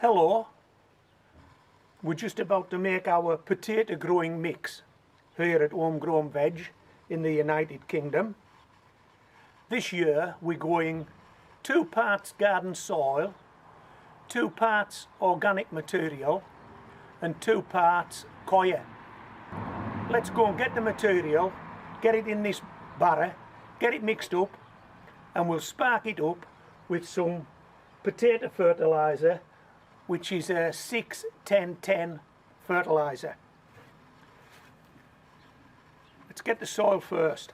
Hello, we're just about to make our potato growing mix here at Home Grow Veg in the United Kingdom. This year we're going 2 parts garden soil, 2 parts organic material and 2 parts coir. Let's go and get the material, get it in this barrel, get it mixed up, and we'll spark it up with some potato fertiliser, which is a 6-10-10 fertiliser. Let's get the soil first.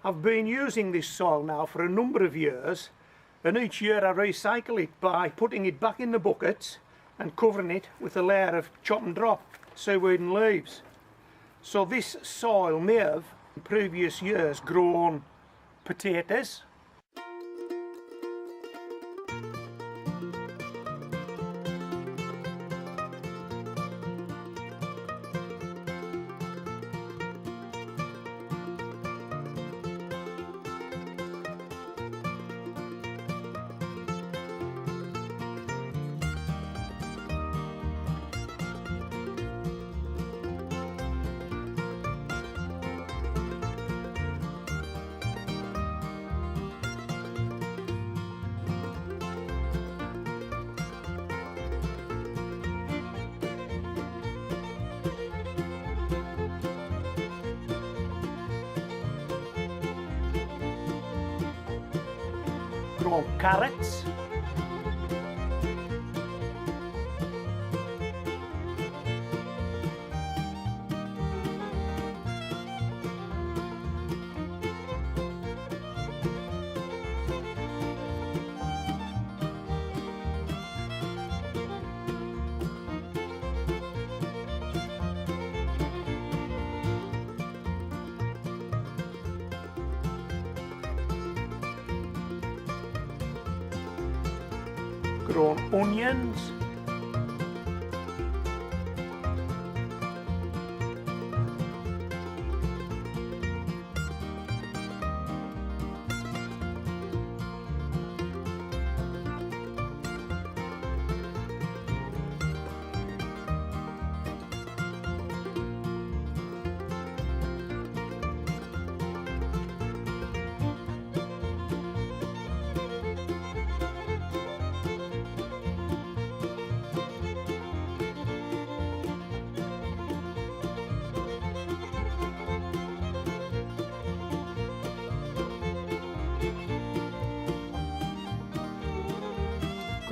I've been using this soil now for a number of years, and each year I recycle it by putting it back in the buckets and covering it with a layer of chop and drop seaweed and leaves. So this soil may have in previous years grown potatoes, grown carrots, grown onions,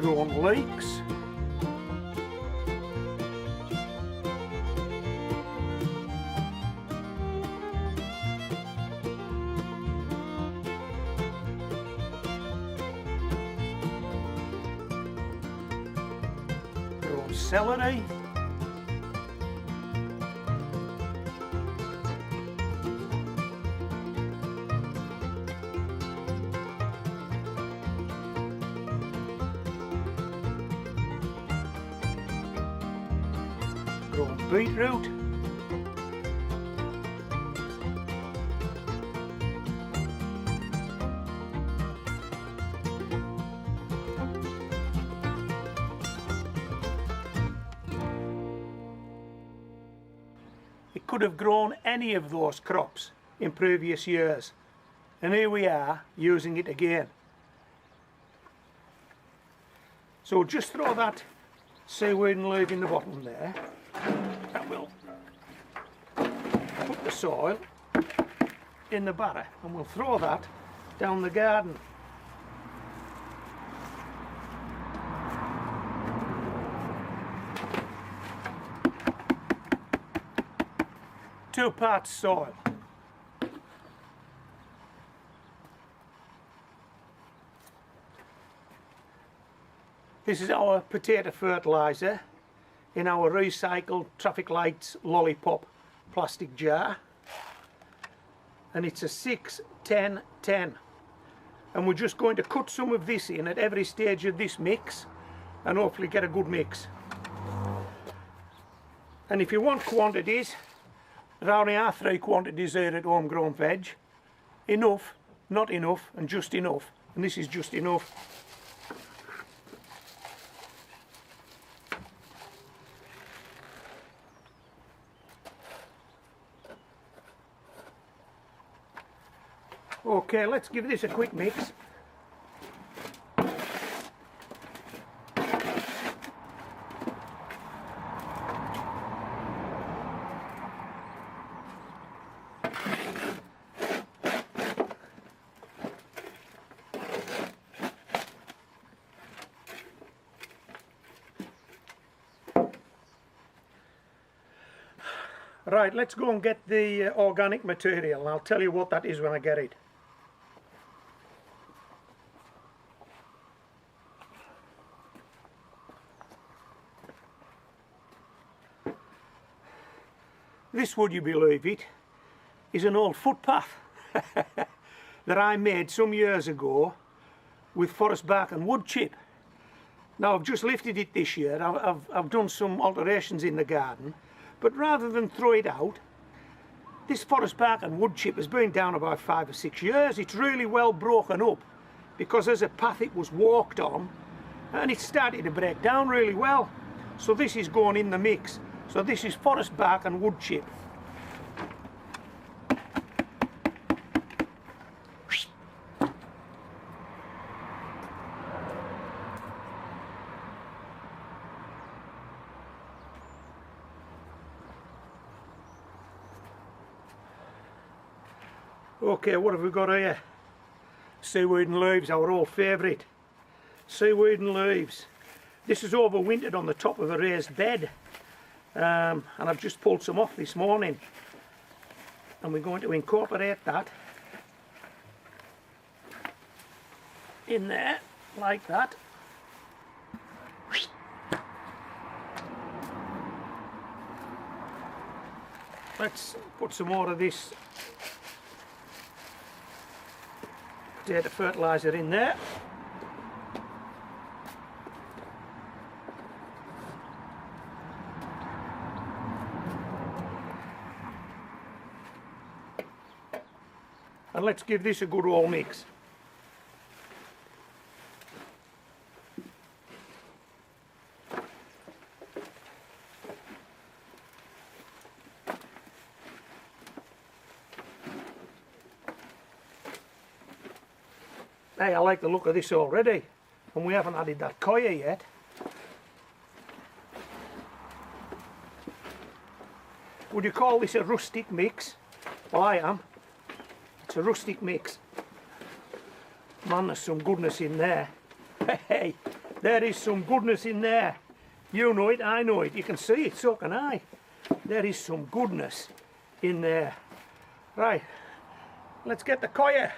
grown leeks, grown celery, grown beetroot, it could have grown any of those crops in previous years, and here we are using it again. So just throw that seaweed and leaf in the bottom there, and we'll put the soil in the barrel and we'll throw that down the garden. Two parts soil. This is our potato fertiliser in our recycled traffic lights lollipop plastic jar, and it's a 6-10-10. and we're just going to cut some of this in at every stage of this mix and hopefully get a good mix. And if you want quantities, there only are 3 quantities here at Home Grown Veg. Enough, not enough, and just enough. And this is just enough. Okay, let's give this a quick mix. Right, let's go and get the organic material, and I'll tell you what that is when I get it. This, would you believe it, is an old footpath that I made some years ago with forest bark and wood chip. Now I've just lifted it this year. I've done some alterations in the garden, but rather than throw it out, this forest bark and wood chip has been down about 5 or 6 years. It's really well broken up because as a path it was walked on and it started to break down really well. So this is going in the mix. So this is forest bark and wood chip. Okay, what have we got here? Seaweed and leaves, our old favourite. Seaweed and leaves. This is overwintered on the top of a raised bed. And I've just pulled some off this morning. And we're going to incorporate that in there, like that. Let's put some more of this potato fertiliser in there. And let's give this a good all mix. Hey, I like the look of this already, and we haven't added that coir yet. Would you call this a rustic mix? Well, I am. It's a rustic mix. Man, there's some goodness in there. Hey, there is some goodness in there. You know it, I know it. You can see it, so can I. There is some goodness in there. Right, let's get the coir.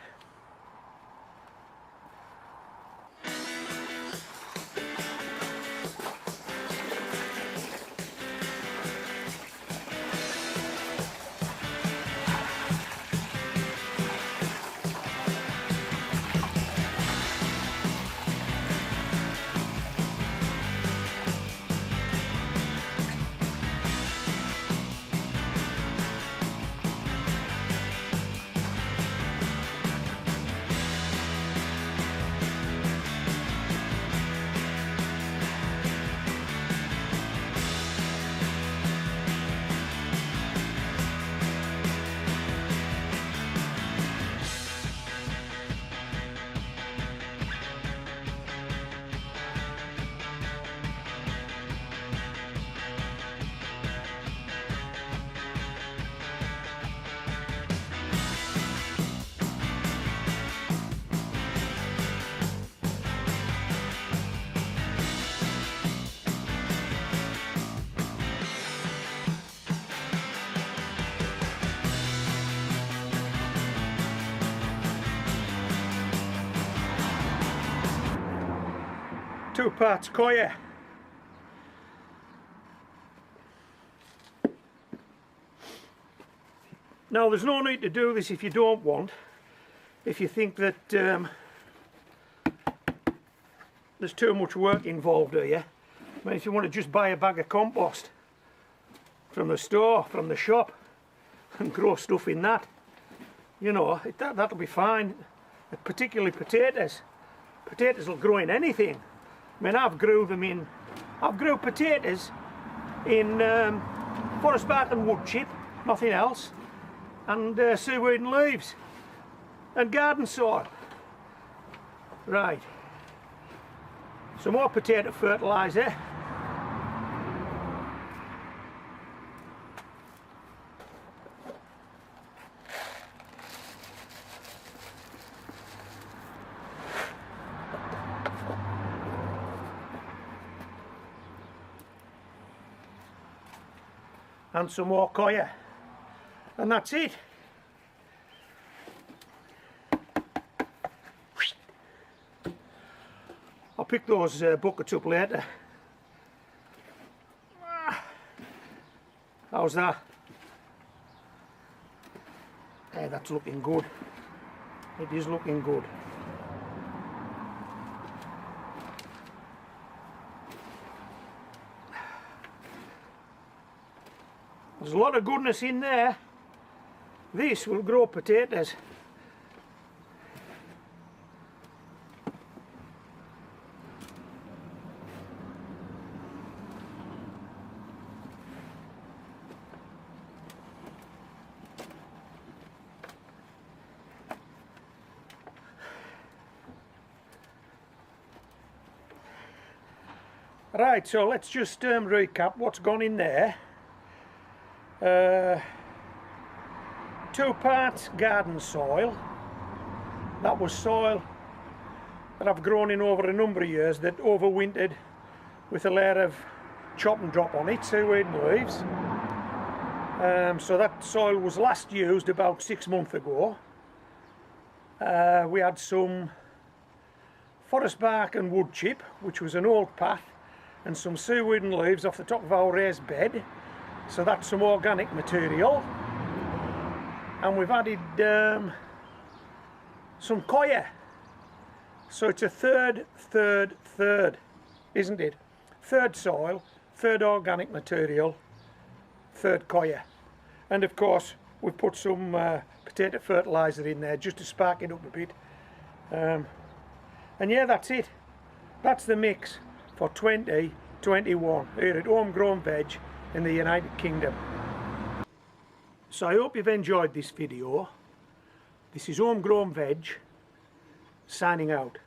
Two parts coir. Now there's no need to do this if you don't want. If you think that there's too much work involved here. I mean, if you want to just buy a bag of compost from the store, from the shop, and grow stuff in that, you know, that'll be fine. Particularly potatoes. Potatoes will grow in anything. I mean, I've grew potatoes in forest bark and wood chip, nothing else, and seaweed and leaves, and garden soil. Right, some more potato fertiliser. And some more coir, and that's it. I'll pick those buckets up later. How's that? Hey, that's looking good. It is looking good. There's a lot of goodness in there. This will grow potatoes. Right, so let's just recap what's gone in there. 2 parts garden soil. That was soil that I've grown in over a number of years that overwintered with a layer of chop and drop on it, seaweed and leaves. So that soil was last used about 6 months ago. We had some forest bark and wood chip, which was an old path, and some seaweed and leaves off the top of our raised bed. So that's some organic material, and we've added some coir. So it's a third, isn't it? Third soil, third organic material, third coir. And of course we've put some potato fertiliser in there just to spark it up a bit. And yeah, that's it. That's the mix for 2021 here at Home Grow Veg in the United Kingdom. So I hope you've enjoyed this video. This is Home Grow Veg signing out.